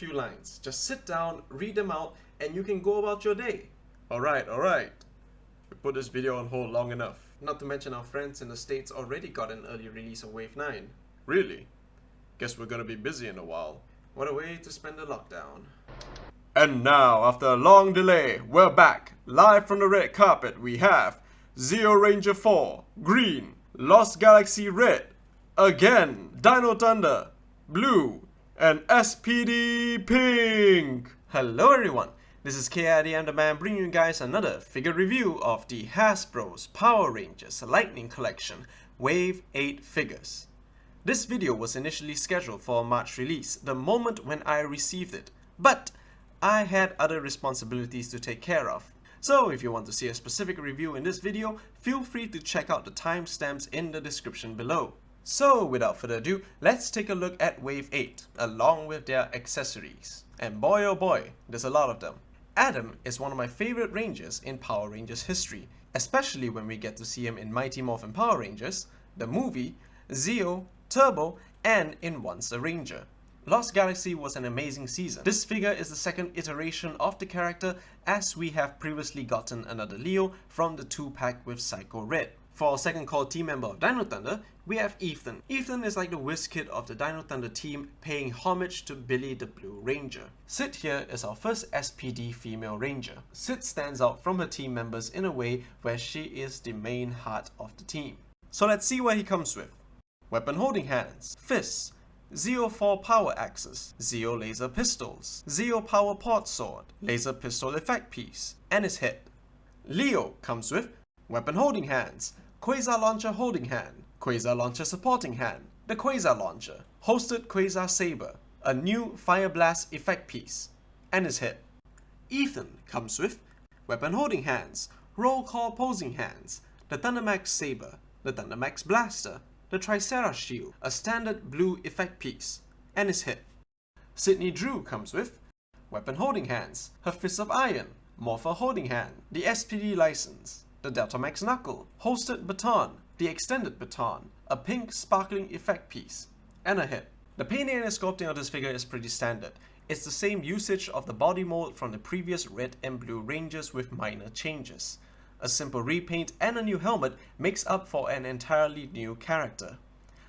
few lines. Just sit down, read them out, and you can go about your day. Alright. We put this video on hold long enough. Not to mention our friends in the States already got an early release of Wave 9. Really? Guess we're gonna be busy in a while. What a way to spend the lockdown. And now, after a long delay, we're back. Live from the red carpet, we have Zeo Ranger 4, Green, Lost Galaxy Red, again, Dino Thunder, Blue, and SPD Pink. Hello everyone, this is KID and the man bringing you guys another figure review of the Hasbro's Power Rangers Lightning Collection Wave 8 figures. This video was initially scheduled for a March release, the moment when I received it, but I had other responsibilities to take care of. So if you want to see a specific review in this video, feel free to check out the timestamps in the description below. So without further ado, let's take a look at Wave 8, along with their accessories. And boy oh boy, there's a lot of them. Adam is one of my favorite Rangers in Power Rangers history, especially when we get to see him in Mighty Morphin Power Rangers, the movie, Zeo, Turbo, and in Once a Ranger. Lost Galaxy was an amazing season. This figure is the second iteration of the character, as we have previously gotten another Leo from the 2-pack with Psycho Red. For our second core team member of Dino Thunder, we have Ethan. Ethan is like the whiz kid of the Dino Thunder team, paying homage to Billy the Blue Ranger. Sid here is our first SPD female Ranger. Sid stands out from her team members in a way where she is the main heart of the team. So let's see what he comes with. Weapon holding hands, fists, Zeo 4 power axes, Zeo laser pistols, Zeo power port sword, laser pistol effect piece, and his head. Leo comes with weapon holding hands, Quasar launcher holding hand, Quasar launcher supporting hand, the Quasar launcher, hosted Quasar saber, a new fire blast effect piece, and his head. Ethan comes with weapon holding hands, roll call posing hands, the Thundermax saber, the Thundermax blaster, the Tricera shield, a standard blue effect piece, and his head. Sydney Drew comes with weapon holding hands, her fist of iron, Morpher holding hand, the SPD license, the Deltamax knuckle, hosted baton, the extended baton, a pink sparkling effect piece, and a head. The painting and the sculpting of this figure is pretty standard. It's the same usage of the body mold from the previous red and blue Rangers with minor changes. A simple repaint and a new helmet makes up for an entirely new character.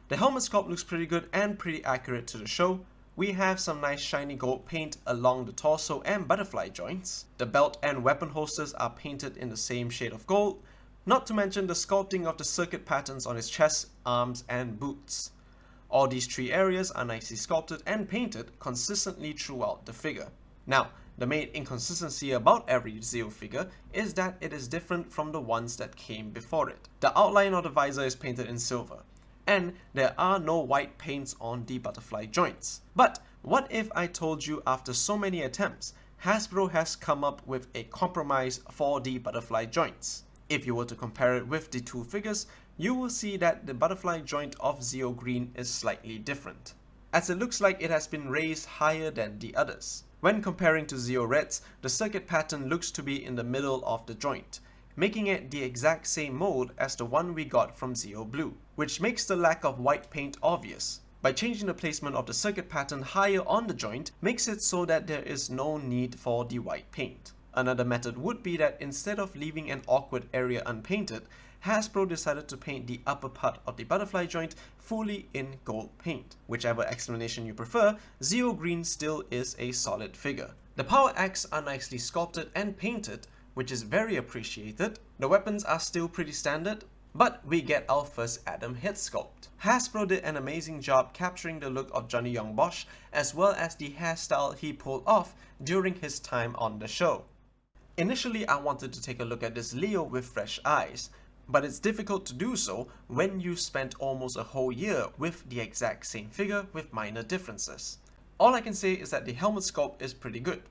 The helmet sculpt looks pretty good and pretty accurate to the show. We have some nice shiny gold paint along the torso and butterfly joints. The belt and weapon holsters are painted in the same shade of gold, not to mention the sculpting of the circuit patterns on his chest, arms, and boots. All these three areas are nicely sculpted and painted consistently throughout the figure. Now, the main inconsistency about every Zeo figure is that it is different from the ones that came before it. The outline of the visor is painted in silver, and there are no white paints on the butterfly joints. But what if I told you after so many attempts, Hasbro has come up with a compromise for the butterfly joints? If you were to compare it with the two figures, you will see that the butterfly joint of Zeo Green is slightly different, as it looks like it has been raised higher than the others. When comparing to Zeo Reds, the circuit pattern looks to be in the middle of the joint, making it the exact same mold as the one we got from Zeo Blue, which makes the lack of white paint obvious. By changing the placement of the circuit pattern higher on the joint, makes it so that there is no need for the white paint. Another method would be that instead of leaving an awkward area unpainted, Hasbro decided to paint the upper part of the butterfly joint fully in gold paint. Whichever explanation you prefer, Zeo Green still is a solid figure. The power axe are nicely sculpted and painted, which is very appreciated. The weapons are still pretty standard, but we get our first Adam head sculpt. Hasbro did an amazing job capturing the look of Johnny Young Bosch, as well as the hairstyle he pulled off during his time on the show. Initially, I wanted to take a look at this Leo with fresh eyes, but it's difficult to do so when you've spent almost a whole year with the exact same figure with minor differences. All I can say is that the helmet sculpt is pretty good.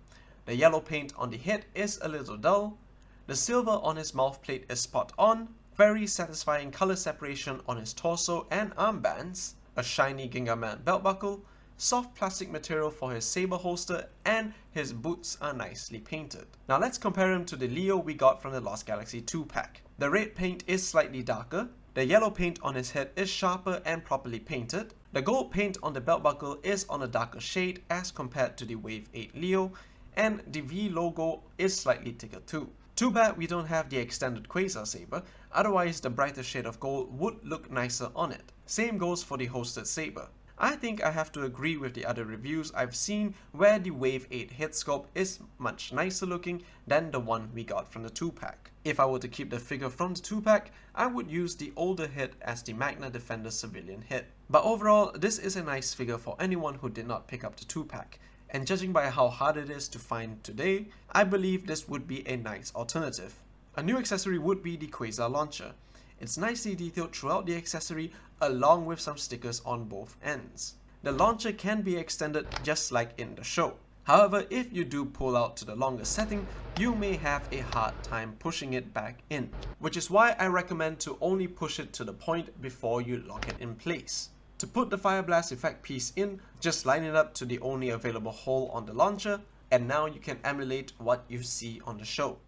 The yellow paint on the head is a little dull, the silver on his mouth plate is spot on, very satisfying color separation on his torso and armbands, a shiny Gingaman belt buckle, soft plastic material for his saber holster, and his boots are nicely painted. Now let's compare him to the Leo we got from the Lost Galaxy 2-pack. The red paint is slightly darker, The yellow paint on his head is sharper and properly painted. The gold paint on the belt buckle is on a darker shade as compared to the Wave 8 Leo, and the V logo is slightly thicker too. Too bad we don't have the extended Quasar saber, otherwise the brighter shade of gold would look nicer on it. Same goes for the hosted saber. I think I have to agree with the other reviews I've seen where the Wave 8 head sculpt is much nicer looking than the one we got from the 2-pack. If I were to keep the figure from the 2-pack, I would use the older head as the Magna Defender civilian head. But overall, this is a nice figure for anyone who did not pick up the 2-pack. And judging by how hard it is to find today, I believe this would be a nice alternative. A new accessory would be the Quasar launcher. It's nicely detailed throughout the accessory along with some stickers on both ends. The launcher can be extended just like in the show. However, if you do pull out to the longer setting, you may have a hard time pushing it back in, which is why I recommend to only push it to the point before you lock it in place. To put the Fire Blast effect piece in, just line it up to the only available hole on the launcher, and now you can emulate what you see on the show.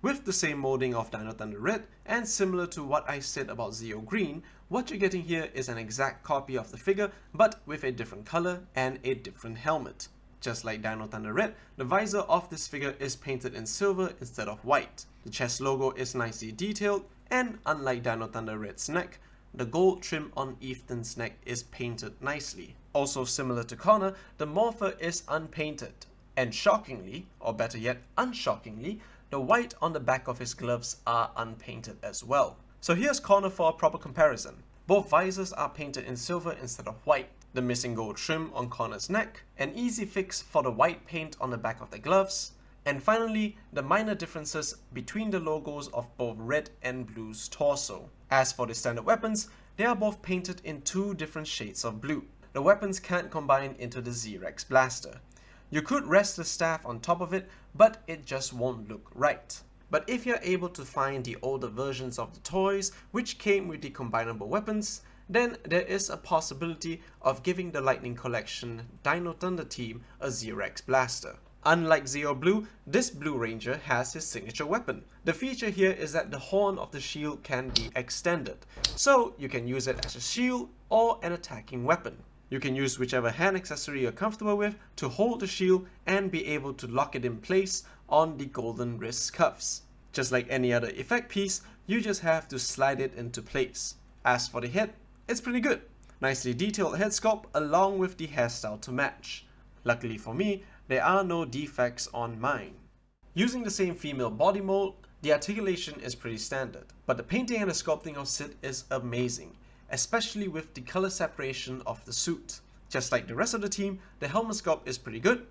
With the same molding of Dino Thunder Red, and similar to what I said about Zeo Green, what you're getting here is an exact copy of the figure, but with a different color and a different helmet. Just like Dino Thunder Red, the visor of this figure is painted in silver instead of white. The chest logo is nicely detailed, and unlike Dino Thunder Red's neck, the gold trim on Ethan's neck is painted nicely. Also similar to Connor, the Morpher is unpainted. And shockingly, or better yet unshockingly, the white on the back of his gloves are unpainted as well. So here's Connor for a proper comparison. Both visors are painted in silver instead of white. The missing gold trim on Connor's neck, an easy fix for the white paint on the back of the gloves, and finally, the minor differences between the logos of both Red and Blue's torso. As for the standard weapons, they are both painted in two different shades of blue. The weapons can't combine into the Z-Rex blaster. You could rest the staff on top of it, but it just won't look right. But if you're able to find the older versions of the toys which came with the combinable weapons, then there is a possibility of giving the Lightning Collection Dino Thunder team a Z-Rex blaster. Unlike Zeo Blue, this Blue Ranger has his signature weapon. The feature here is that the horn of the shield can be extended, so you can use it as a shield or an attacking weapon. You can use whichever hand accessory you're comfortable with to hold the shield and be able to lock it in place on the golden wrist cuffs. Just like any other effect piece, you just have to slide it into place. As for the head, it's pretty good. Nicely detailed head sculpt along with the hairstyle to match. Luckily for me, there are no defects on mine. Using the same female body mold, the articulation is pretty standard, but the painting and the sculpting of Sid is amazing, especially with the color separation of the suit. Just like the rest of the team, the helmet sculpt is pretty good.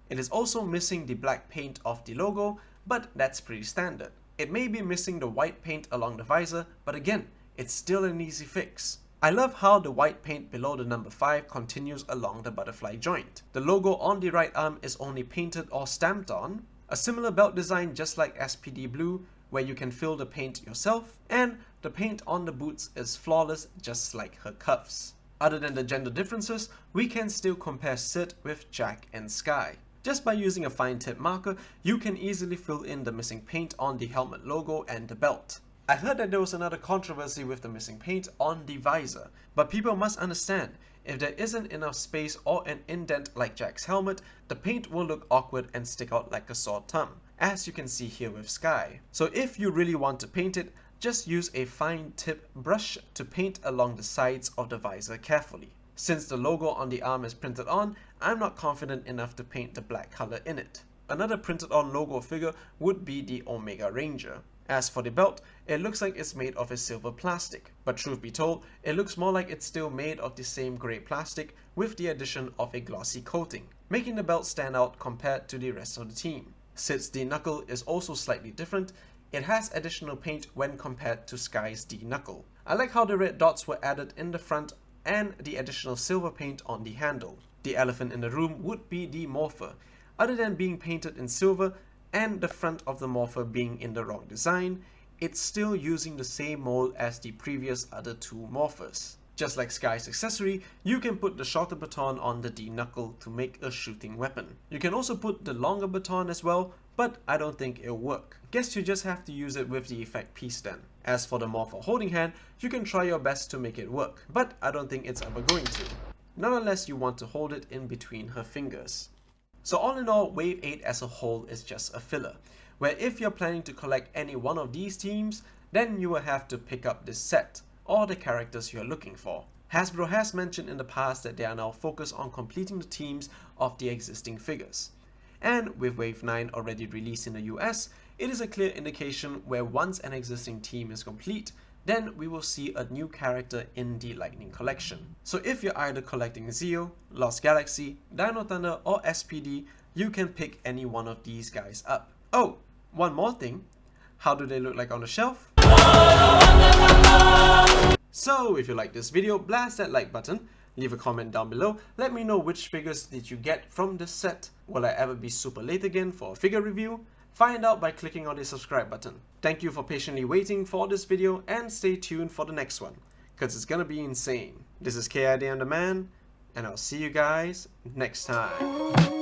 It is also missing the black paint of the logo, but that's pretty standard. It may be missing the white paint along the visor, but again, it's still an easy fix. I love how the white paint below the number 5 continues along the butterfly joint. The logo on the right arm is only painted or stamped on. A similar belt design just like SPD Blue, where you can fill the paint yourself, and the paint on the boots is flawless just like her cuffs. Other than the gender differences, we can still compare Sid with Jack and Sky. Just by using a fine tip marker, you can easily fill in the missing paint on the helmet logo and the belt. I heard that there was another controversy with the missing paint on the visor, but people must understand, if there isn't enough space or an indent like Jack's helmet, the paint will look awkward and stick out like a sore thumb, as you can see here with Sky. So if you really want to paint it, just use a fine tip brush to paint along the sides of the visor carefully. Since the logo on the arm is printed on, I'm not confident enough to paint the black color in it. Another printed on logo figure would be the Omega Ranger. As for the belt, it looks like it's made of a silver plastic, but truth be told, it looks more like it's still made of the same grey plastic with the addition of a glossy coating, making the belt stand out compared to the rest of the team. Sid's D-Knuckle is also slightly different. It has additional paint when compared to Sky's D-Knuckle. I like how the red dots were added in the front and the additional silver paint on the handle. The elephant in the room would be the Morpher. Other than being painted in silver, and the front of the Morpher being in the wrong design, it's still using the same mold as the previous other two Morphers. Just like Sky's accessory, you can put the shorter baton on the D-knuckle to make a shooting weapon. You can also put the longer baton as well, but I don't think it'll work. Guess you just have to use it with the effect piece then. As for the morph or holding hand, you can try your best to make it work, but I don't think it's ever going to. Not unless you want to hold it in between her fingers. So all in all, Wave 8 as a whole is just a filler, where if you're planning to collect any one of these teams, then you will have to pick up this set, or the characters you're looking for. Hasbro has mentioned in the past that they are now focused on completing the teams of the existing figures. And with Wave 9 already released in the US, it is a clear indication where once an existing team is complete, then we will see a new character in the Lightning collection. So if you're either collecting Zeo, Lost Galaxy, Dino Thunder or SPD, you can pick any one of these guys up. Oh, one more thing, how do they look like on the shelf? So if you like this video, blast that like button, leave a comment down below, let me know which figures did you get from this set. Will I ever be super late again for a figure review? Find out by clicking on the subscribe button. Thank you for patiently waiting for this video and stay tuned for the next one, cause it's gonna be insane. This is KID and the Man, and I'll see you guys next time.